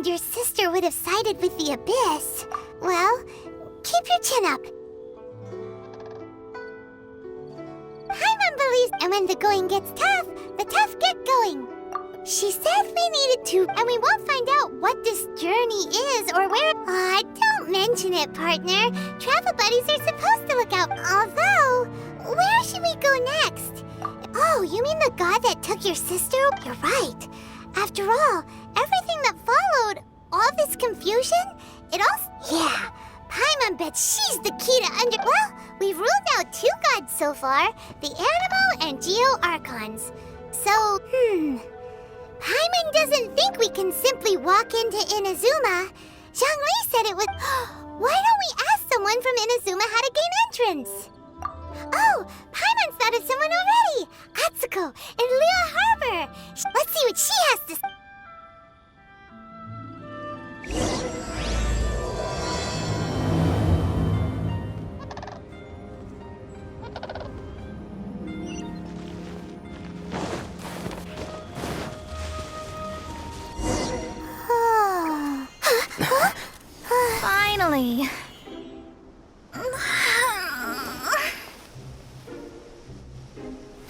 Your sister would have sided with the Abyss. Well, keep your chin up. Paimon believes, and when the going gets tough, the tough get going. She said we needed to, and we won't find out what this journey is or where. Aw, don't mention it, partner. Travel buddies are supposed to look out. Although, where should we go next? Oh, you mean the god that took your sister? You're right. After all, everything that followed, all this confusion, it all... Yeah, Paimon bets she's the key to Well, we've ruled out 2 gods so far, the Animo and Geo Archons. So, Paimon doesn't think we can simply walk into Inazuma. Zhongli said it would... Why don't we ask someone from Inazuma how to gain entrance? Oh, Paimon's thought of someone already! Atsuko in Liyue Harbor! Let's see what she has to say. Finally.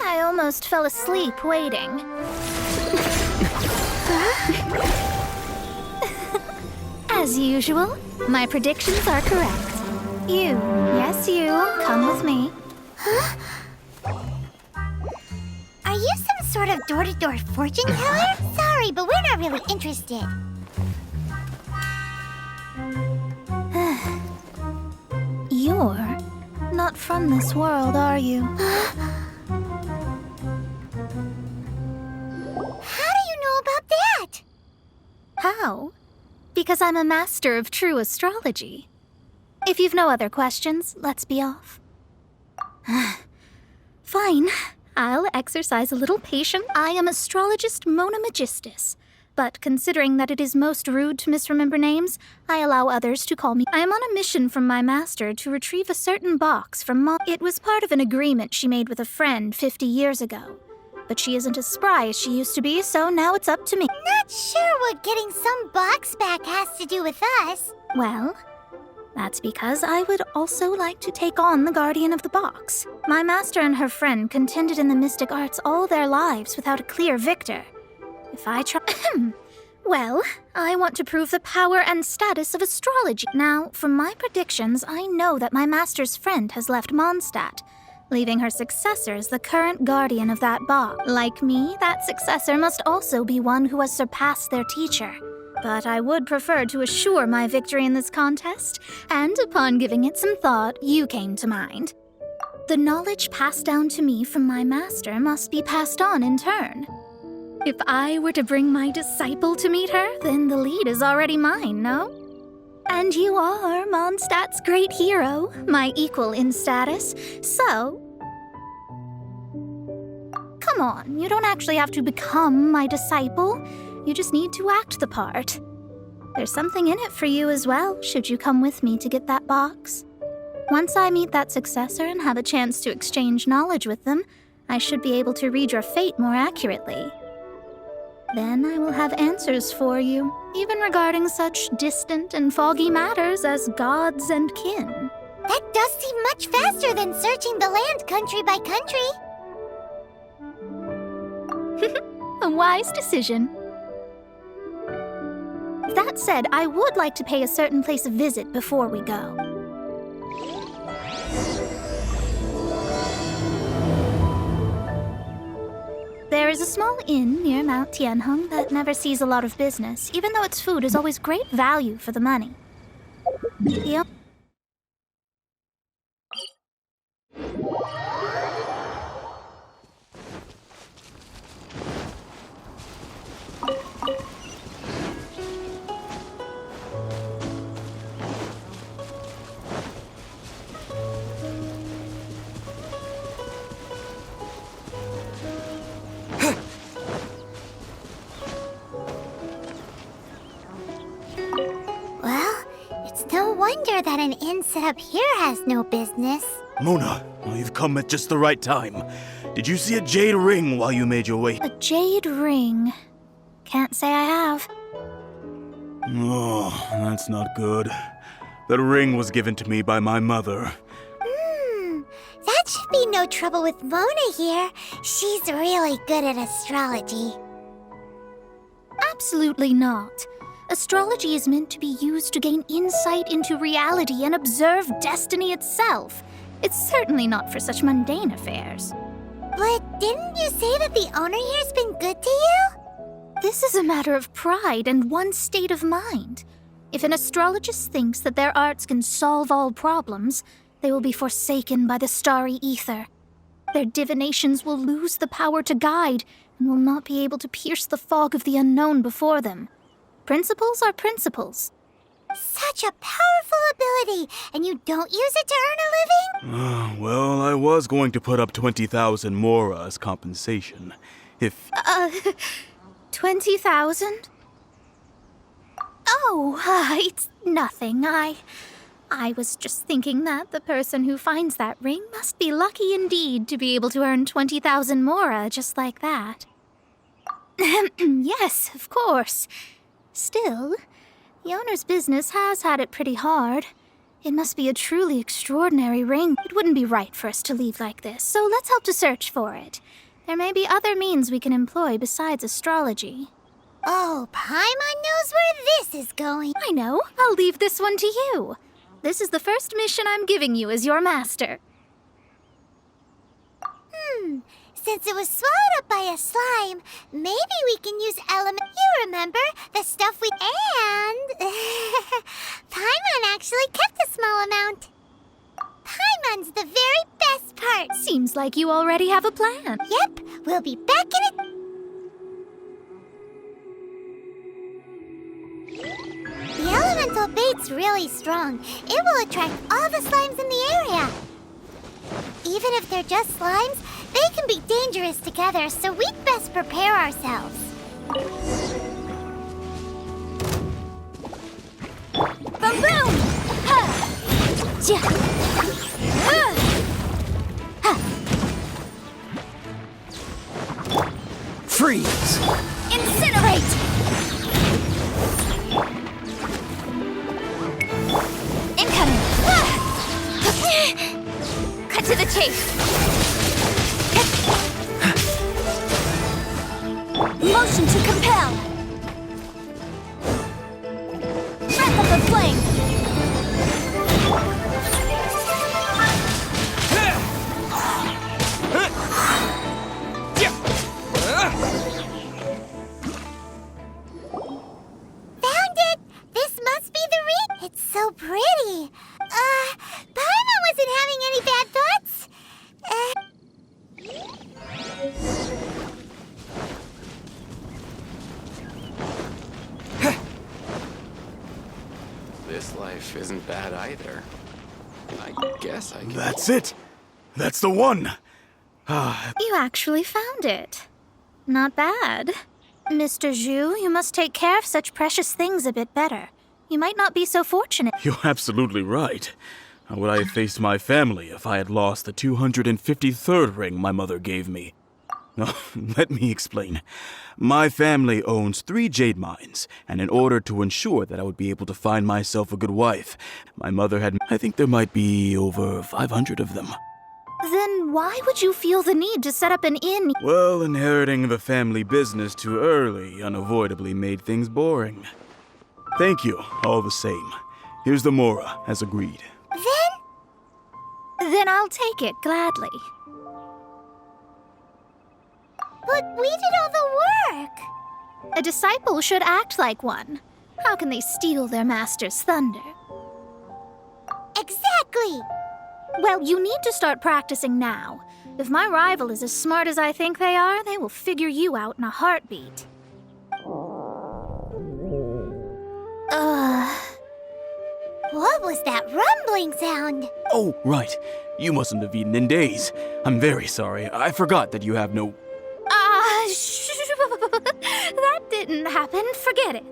I almost fell asleep waiting. As usual, my predictions are correct. You, yes you, come with me. Are you some sort of door-to-door fortune teller? Sorry, but we're not really interested. You're not from this world, are you? How do you know about that? How? Because I'm a master of true astrology. If you've no other questions, let's be off. Fine. I'll exercise a little patience. I am astrologist Mona Magistus. But considering that it is most rude to misremember names, I allow others to call me. I am on a mission from my master to retrieve a certain box from Mom. It was part of an agreement she made with a friend 50 years ago. But she isn't as spry as she used to be, so now it's up to me. Not sure what getting some box back has to do with us. Well, that's because I would also like to take on the guardian of the box. My master and her friend contended in the mystic arts all their lives without a clear victor. If I try... Well, I want to prove the power and status of astrology. Now, from my predictions, I know that my master's friend has left Mondstadt, leaving her successor as the current guardian of that box. Like me, that successor must also be one who has surpassed their teacher. But I would prefer to assure my victory in this contest, and upon giving it some thought, you came to mind. The knowledge passed down to me from my master must be passed on in turn. If I were to bring my disciple to meet her, then the lead is already mine, no? And you are Mondstadt's great hero, my equal in status, so... Come on, you don't actually have to become my disciple. You just need to act the part. There's something in it for you as well, should you come with me to get that box. Once I meet that successor and have a chance to exchange knowledge with them, I should be able to read your fate more accurately. Then I will have answers for you, even regarding such distant and foggy matters as gods and kin. That does seem much faster than searching the land country by country. A wise decision. That said, I would like to pay a certain place a visit before we go. There is a small inn near Mount Tianheng that never sees a lot of business, even though its food is always great value for the money. Yep. Well, it's no wonder that an inn set up here has no business. Mona, well, you've come at just the right time. Did you see a jade ring while you made your way? A jade ring. Can't say I have. Oh, that's not good. The ring was given to me by my mother. That should be no trouble with Mona here. She's really good at astrology. Absolutely not. Astrology is meant to be used to gain insight into reality and observe destiny itself. It's certainly not for such mundane affairs. But didn't you say that the owner here's been good to you? This is a matter of pride and one's state of mind. If an astrologist thinks that their arts can solve all problems, they will be forsaken by the starry ether. Their divinations will lose the power to guide and will not be able to pierce the fog of the unknown before them. Principles are principles. Such a powerful ability, and you don't use it to earn a living? Well, I was going to put up 20,000 mora as compensation. If... 20,000? Oh, it's nothing. I was just thinking that the person who finds that ring must be lucky indeed to be able to earn 20,000 mora just like that. Yes, of course. Still, the owner's business has had it pretty hard. It must be a truly extraordinary ring. It wouldn't be right for us to leave like this, so let's help to search for it. There may be other means we can employ besides astrology. Oh, Paimon knows where this is going. I know. I'll leave this one to you. This is the first mission I'm giving you as your master. Since it was swallowed up by a slime, maybe we can use element. You remember the stuff we and Paimon actually kept a small amount. Paimon's the very best part. Seems like you already have a plan. Yep, we'll be back in it. The elemental bait's really strong. It will attract all the slimes in the area. Even if they're just slimes, they can be dangerous together, so we'd best prepare ourselves. Boom boom! Ha! Ja! Ha! Freeze! Incinerate! Incoming! Cut to the chase! Motion to compel! Breath of the flame! Found it! This must be the ring! It's so pretty! Paimon wasn't having any bad thoughts? This life isn't bad either. I guess I can... That's it! That's the one! You actually found it. Not bad. Mr. Zhu, you must take care of such precious things a bit better. You might not be so fortunate. You're absolutely right. How would I have faced my family if I had lost the 253rd ring my mother gave me? Let me explain. My family owns 3 jade mines, and in order to ensure that I would be able to find myself a good wife, my mother had... I think there might be over 500 of them. Then why would you feel the need to set up an inn? Well, inheriting the family business too early unavoidably made things boring. Thank you, all the same. Here's the Mora, as agreed. Then I'll take it gladly. But we did all the work. A disciple should act like one. How can they steal their master's thunder? Exactly. Well, you need to start practicing now. If my rival is as smart as I think they are, they will figure you out in a heartbeat. What was that rumbling sound? Oh, right. You mustn't have eaten in days. I'm very sorry. I forgot that you have no... That didn't happen. Forget it.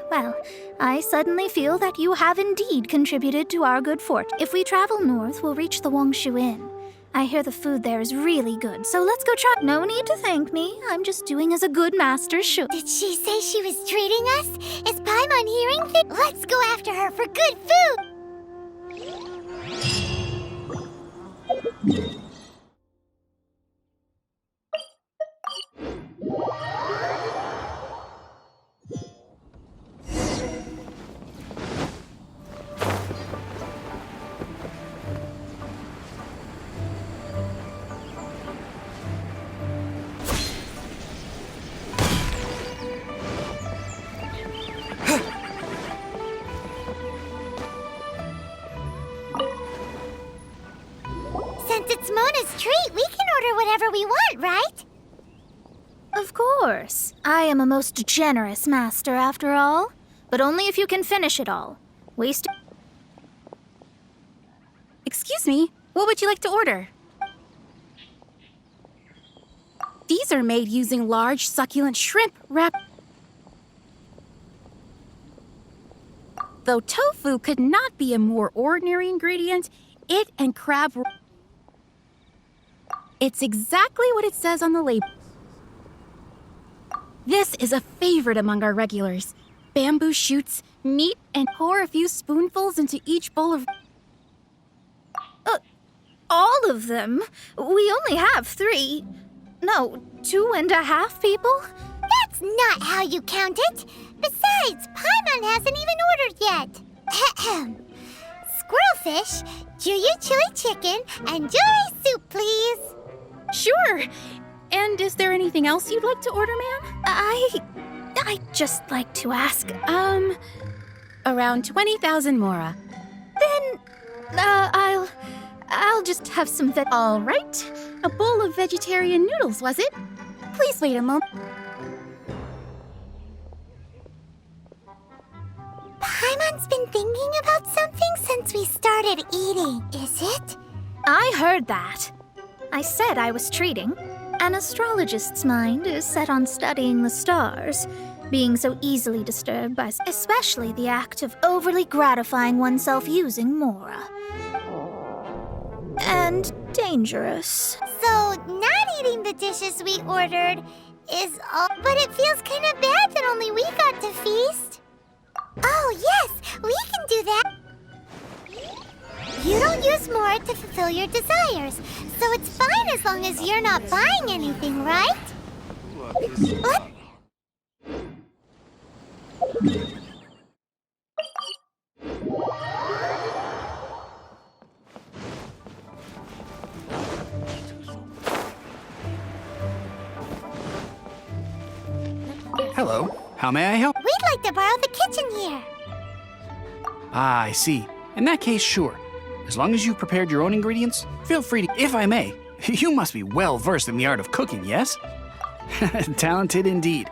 Well, I suddenly feel that you have indeed contributed to our good fortune. If we travel north, we'll reach the Wongshu Inn. I hear the food there is really good, so let's go try. No need to thank me. I'm just doing as a good master should. Did she say she was treating us? Is Paimon hearing things? Let's go after her for good food! Since it's Mona's treat, we can order whatever we want, right? Of course. I am a most generous master, after all. But only if you can finish it all. Waste... Excuse me, what would you like to order? These are made using large, succulent shrimp wrap. Though tofu could not be a more ordinary ingredient, it and crab were... It's exactly what it says on the label. This is a favorite among our regulars. Bamboo shoots, meat, and pour a few spoonfuls into each bowl of... all of them? We only have 3. No, 2.5 people? That's not how you count it. Besides, Paimon hasn't even ordered yet. Squirrelfish, Juyu chili chicken, and jewelry soup, please. Sure. And is there anything else you'd like to order, ma'am? I'd just like to ask, Around 20,000 mora. then, I'll just have some All right. A bowl of vegetarian noodles, was it? Please wait a moment. Paimon's been thinking about something since we started eating, is it? I heard that. I said I was treating. An astrologist's mind is set on studying the stars, being so easily disturbed by, especially the act of overly gratifying oneself using Mora. And dangerous. So, not eating the dishes we ordered is all. But it feels kind of bad that only we got to feast. Oh, yes, we can do that. You don't use Mora to fulfill your desires, so it's fine as long as you're not buying anything, right? What? Hello, how may I help? We'd like to borrow the kitchen here. Ah, I see. In that case, sure. As long as you've prepared your own ingredients, feel free to, if I may. You must be well versed in the art of cooking, yes? Talented indeed.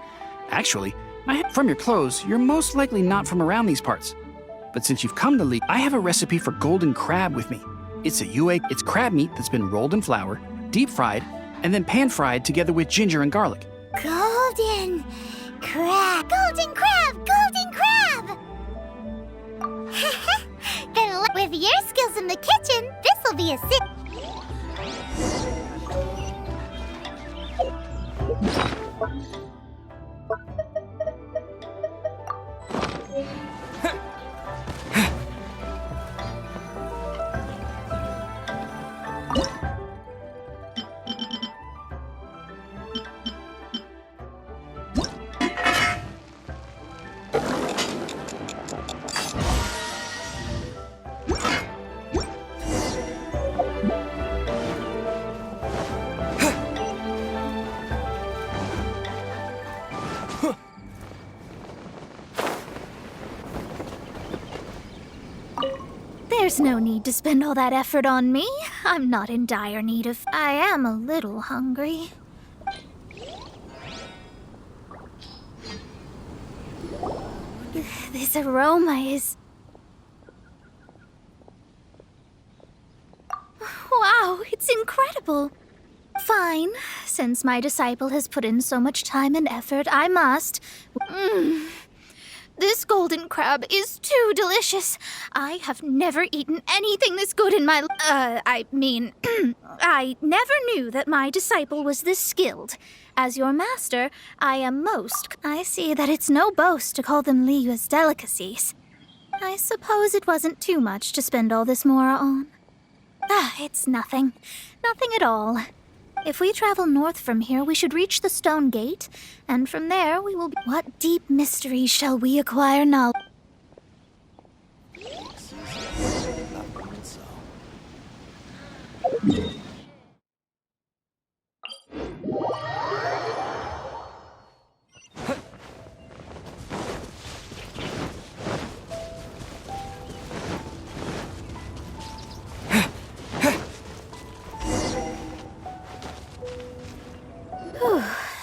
Actually, from your clothes, you're most likely not from around these parts. But since you've come to Lee, I have a recipe for golden crab with me. It's crab meat that's been rolled in flour, deep fried, and then pan fried together with ginger and garlic. Golden crab! Golden crab! Golden crab! Then with your skills in the kitchen, this'll be a There's no need to spend all that effort on me. I'm not in dire need of... I am a little hungry. This aroma is... Wow, it's incredible. Fine. Since my disciple has put in so much time and effort, I must... This golden crab is too delicious. I have never eaten anything this good in my... I never knew that my disciple was this skilled. As your master, I am most... I see that it's no boast to call them Liyue's delicacies. I suppose it wasn't too much to spend all this mora on. It's nothing. Nothing at all. If we travel north from here, we should reach the stone gate, and from there we will... What deep mysteries shall we acquire now?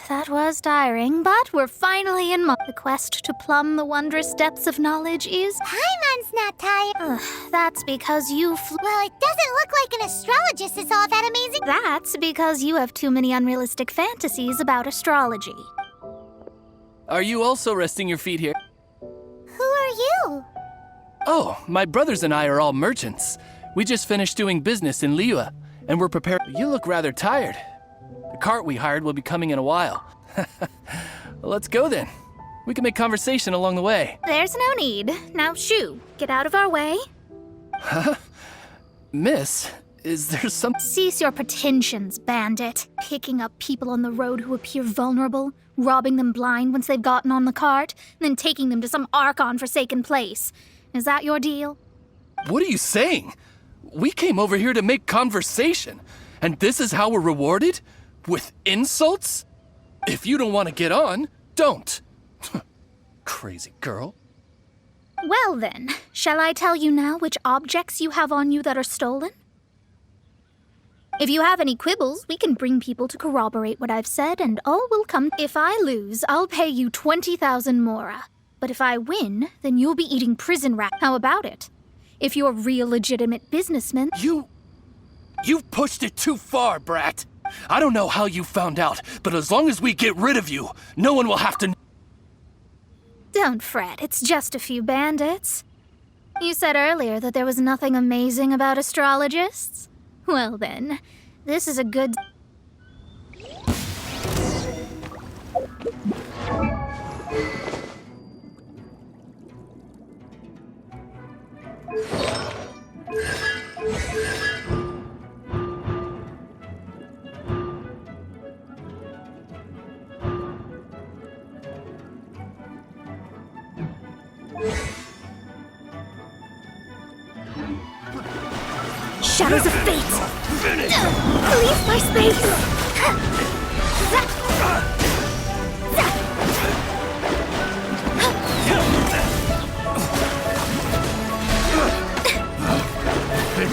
That was tiring, but we're finally in the quest to plumb the wondrous depths of knowledge is... Paimon's not tired. That's because you Well, it doesn't look like an astrologist is all that amazing. That's because you have too many unrealistic fantasies about astrology. Are you also resting your feet here? Who are you? Oh, my brothers and I are all merchants. We just finished doing business in Liyue, and we're prepared. You look rather tired. The cart we hired will be coming in a while. Well, let's go then. We can make conversation along the way. There's no need. Now, shoo, get out of our way. Huh? Miss, is there some... Cease your pretensions, bandit. Picking up people on the road who appear vulnerable, robbing them blind once they've gotten on the cart, and then taking them to some Archon-forsaken place. Is that your deal? What are you saying? We came over here to make conversation, and this is how we're rewarded? With insults? If you don't want to get on, don't. Crazy girl. Well then, shall I tell you now which objects you have on you that are stolen? If you have any quibbles, we can bring people to corroborate what I've said, and all will come. If I lose, I'll pay you 20,000 mora. But if I win, then you'll be eating prison rat. How about it? If you're a real legitimate businessman... You've pushed it too far, brat. I don't know how you found out, but as long as we get rid of you, no one will have to... Don't fret, it's just a few bandits. You said earlier that there was nothing amazing about astrologists? Well then, this is a good... Shadows of fate! Leave my space!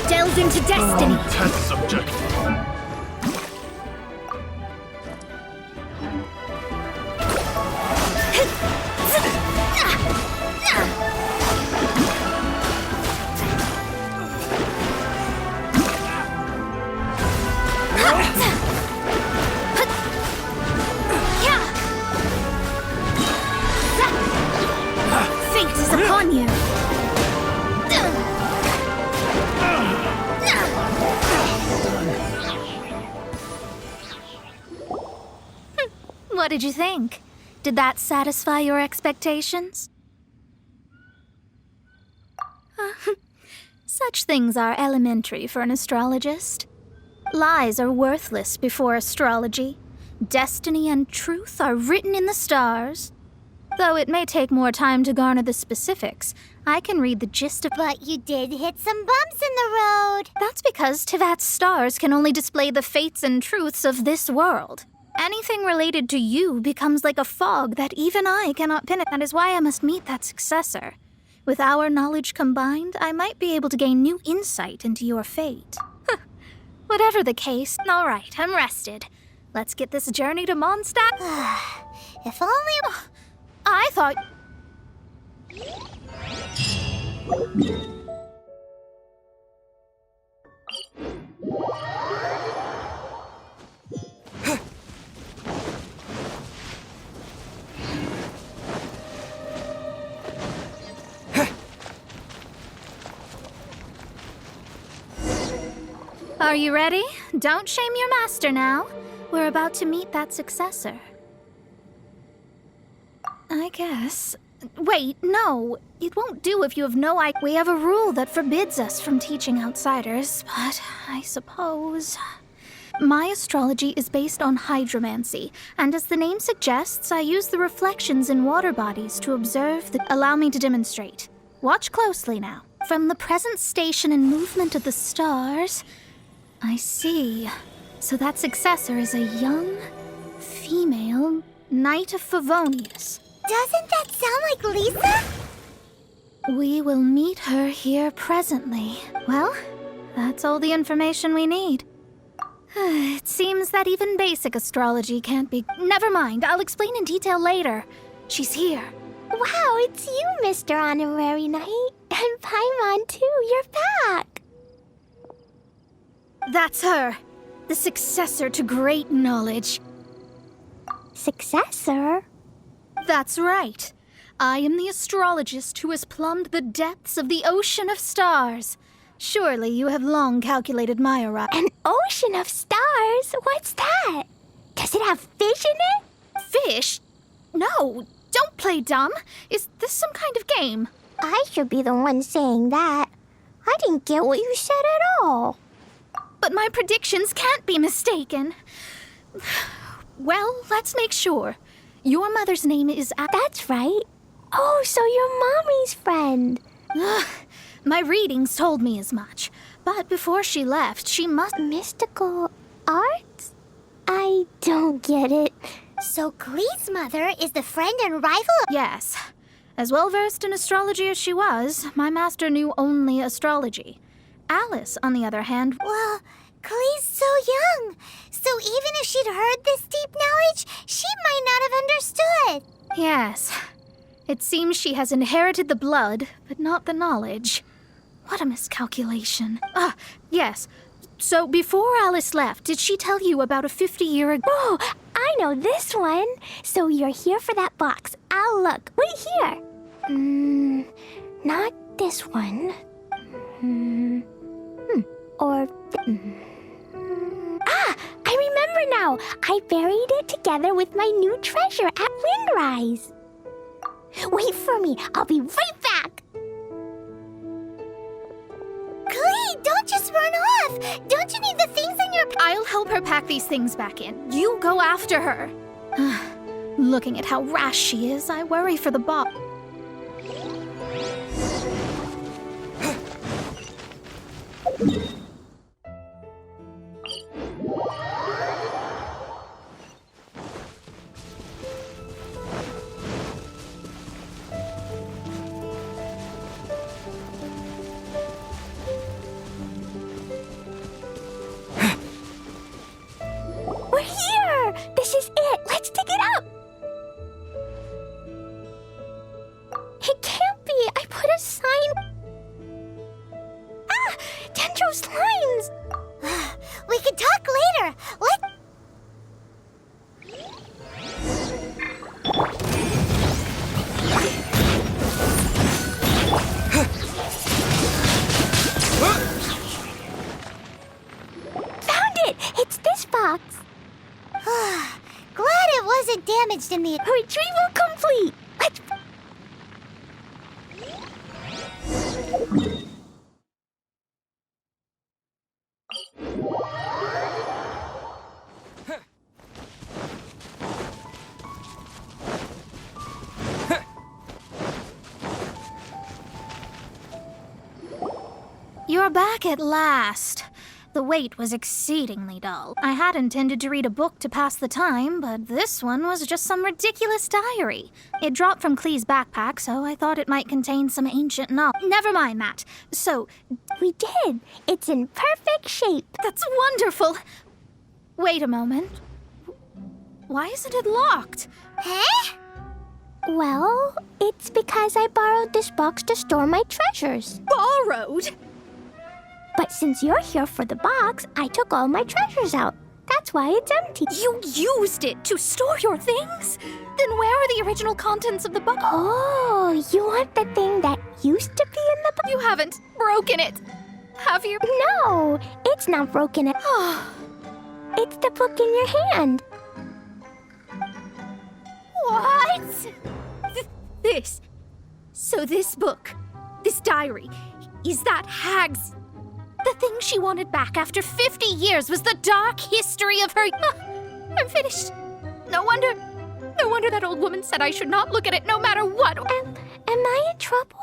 Delve into destiny! Test subject. Fate is upon you! What did you think? Did that satisfy your expectations? Such things are elementary for an astrologist. Lies are worthless before astrology. Destiny and truth are written in the stars. Though it may take more time to garner the specifics, I can read the gist of— But you did hit some bumps in the road. That's because Tivat's stars can only display the fates and truths of this world. Anything related to you becomes like a fog that even I cannot pin it. That is why I must meet that successor. With our knowledge combined, I might be able to gain new insight into your fate. Whatever the case, all right, I'm rested. Let's get this journey to Mondstadt. If only... I thought... Are you ready? Don't shame your master now. We're about to meet that successor. I guess. Wait, no. It won't do if you have no idea. We have a rule that forbids us from teaching outsiders, but I suppose... My astrology is based on hydromancy, and as the name suggests, I use the reflections in water bodies to observe the... Allow me to demonstrate. Watch closely now. From the present station and movement of the stars... I see. So that successor is a young, female Knight of Favonius. Doesn't that sound like Lisa? We will meet her here presently. Well, that's all the information we need. It seems that even basic astrology can't be... Never mind, I'll explain in detail later. She's here. Wow, it's you, Mr. Honorary Knight. And Paimon, too. You're back. That's her. The successor to great knowledge. Successor? That's right. I am the astrologist who has plumbed the depths of the ocean of stars. Surely you have long calculated my arrival. An ocean of stars? What's that? Does it have fish in it? Fish? No, don't play dumb. Is this some kind of game? I should be the one saying that. I didn't get what you said at all. But my predictions can't be mistaken. Well, let's make sure. Your mother's name is... That's right. Oh, so you're Mommy's friend. My readings told me as much. But before she left, she must... Mystical arts? I don't get it. So Klee's mother is the friend and rival of... Yes. As well-versed in astrology as she was, my master knew only astrology. Alice, on the other hand... Well, Klee's so young. So even if she'd heard this deep knowledge, she might not have understood. Yes. It seems she has inherited the blood, but not the knowledge. What a miscalculation. Yes. So before Alice left, did she tell you about a 50-year ago? Oh, I know this one. So you're here for that box. I'll look. Wait here. Not this one. Or... I remember now. I buried it together with my new treasure at Windrise. Wait for me. I'll be right back. Klee, don't just run off. Don't you need the things in your... I'll help her pack these things back in. You go after her. Looking at how rash she is, I worry for the boss. We're here. This is it. Let's dig it up. wasn't damaged in the Retrieval complete! Let's... You're back at last. The wait was exceedingly dull. I had intended to read a book to pass the time, but this one was just some ridiculous diary. It dropped from Clee's backpack, so I thought it might contain some ancient knowledge. Never mind that. So, We did! It's in perfect shape! that's wonderful. Wait a moment. Why isn't it locked? Huh? Well, it's because I borrowed this box to store my treasures. Borrowed? But since you're here for the box, I took all my treasures out. That's why it's empty. You used it to store your things? Then where are the original contents of the box? Oh, you want the thing that used to be in the box? You haven't broken it, have you? No, it's not broken. It's the book in your hand. What? This. So this book, this diary, is that Hag's... The thing she wanted back after 50 years was the dark history of her... I'm finished. No wonder that old woman said I should not look at it no matter what. Am I in trouble?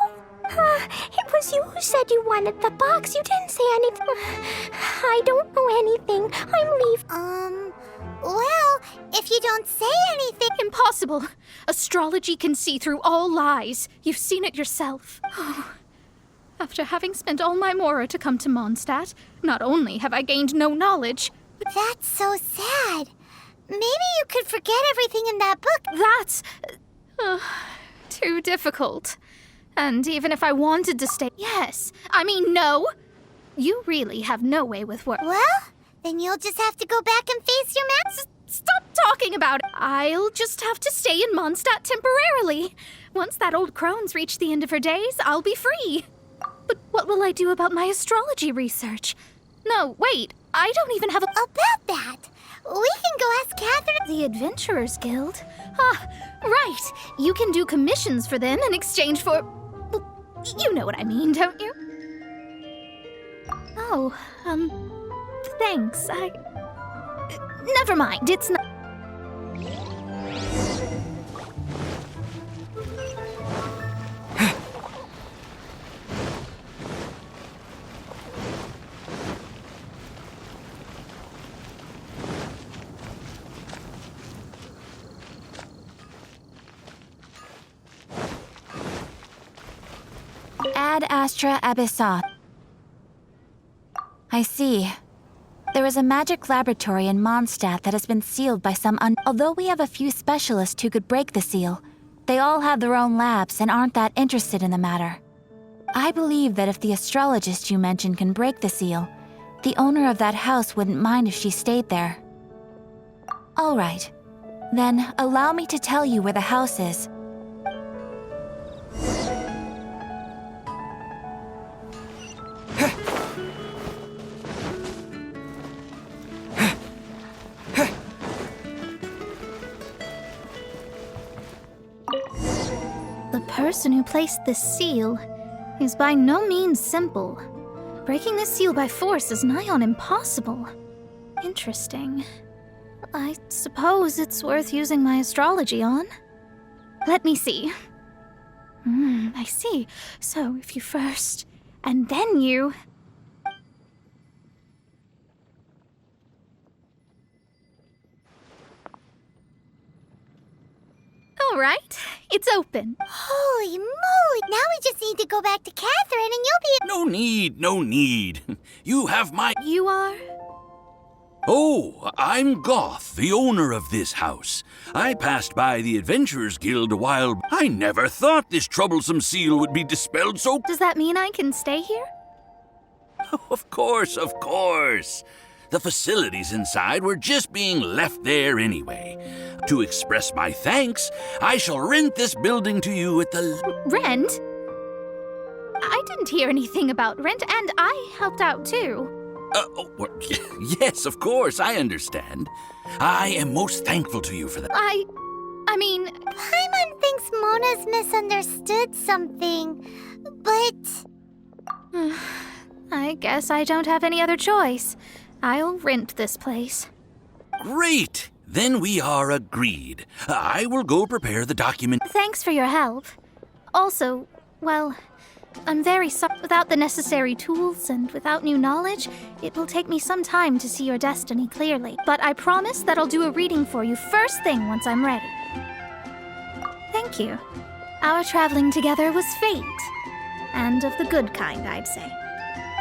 It was you who said you wanted the box. You didn't say anything. I don't know anything. I'm leaving. Well, if you don't say anything... Impossible. Astrology can see through all lies. You've seen it yourself. After having spent all my mora to come to Mondstadt, not only have I gained no knowledge, but That's so sad. Maybe you could forget everything in that book. that's... too difficult. And even if I wanted to stay... Yes. I mean, no. You really have no way with work. Well, then you'll just have to go back and face your master. Stop talking about it. I'll just have to stay in Mondstadt temporarily. Once that old crone's reached the end of her days, I'll be free. But what will I do about my astrology research? No, wait. I don't even have a... About that, we can go ask Catherine. The Adventurers Guild? Right. You can do commissions for them in exchange for... Well, you know what I mean, don't you? Oh, thanks. Never mind, it's not... Ad Astra Abyssal. I see. There is a magic laboratory in Mondstadt that has been sealed by some Although we have a few specialists who could break the seal, they all have their own labs and aren't that interested in the matter. I believe that if the astrologist you mentioned can break the seal, the owner of that house wouldn't mind if she stayed there. All right. Then allow me to tell you where the house is. The person who placed this seal is by no means simple. Breaking this seal by force is nigh on impossible. Interesting. I suppose it's worth using my astrology on. Let me see. I see. So if you first, and then you... All right, it's open. Holy moly! Now we just need to go back to Catherine and you'll be... No need, no need. You have my... You are? Oh, I'm Goth, the owner of this house. I passed by the Adventurers Guild a while... I never thought this troublesome seal would be dispelled so... Does that mean I can stay here? Of course, of course. The facilities inside were just being left there anyway. To express my thanks, I shall rent this building to you at the... Rent? I didn't hear anything about rent, and I helped out too. Well, yes, of course, I understand. I am most thankful to you for that. I mean... Paimon thinks Mona's misunderstood something, but... I guess I don't have any other choice. I'll rent this place. Great! Then we are agreed. I will go prepare the document. Thanks for your help. Also, well, I'm very sorry. Without the necessary tools and without new knowledge, it will take me some time to see your destiny clearly. But I promise that I'll do a reading for you first thing once I'm ready. Thank you. Our traveling together was fate. And of the good kind, I'd say.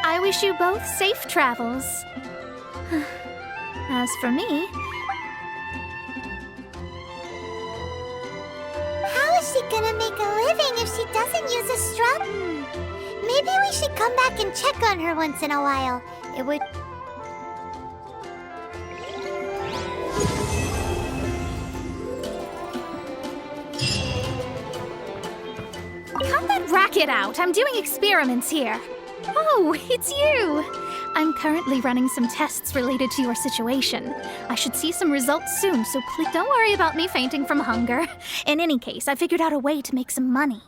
I wish you both safe travels. As for me... How is she gonna make a living if she doesn't use a strap? Maybe we should come back and check on her once in a while. It would... Cut that racket out! I'm doing experiments here. Oh, it's you! I'm currently running some tests related to your situation. I should see some results soon, so please don't worry about me fainting from hunger. In any case, I figured out a way to make some money.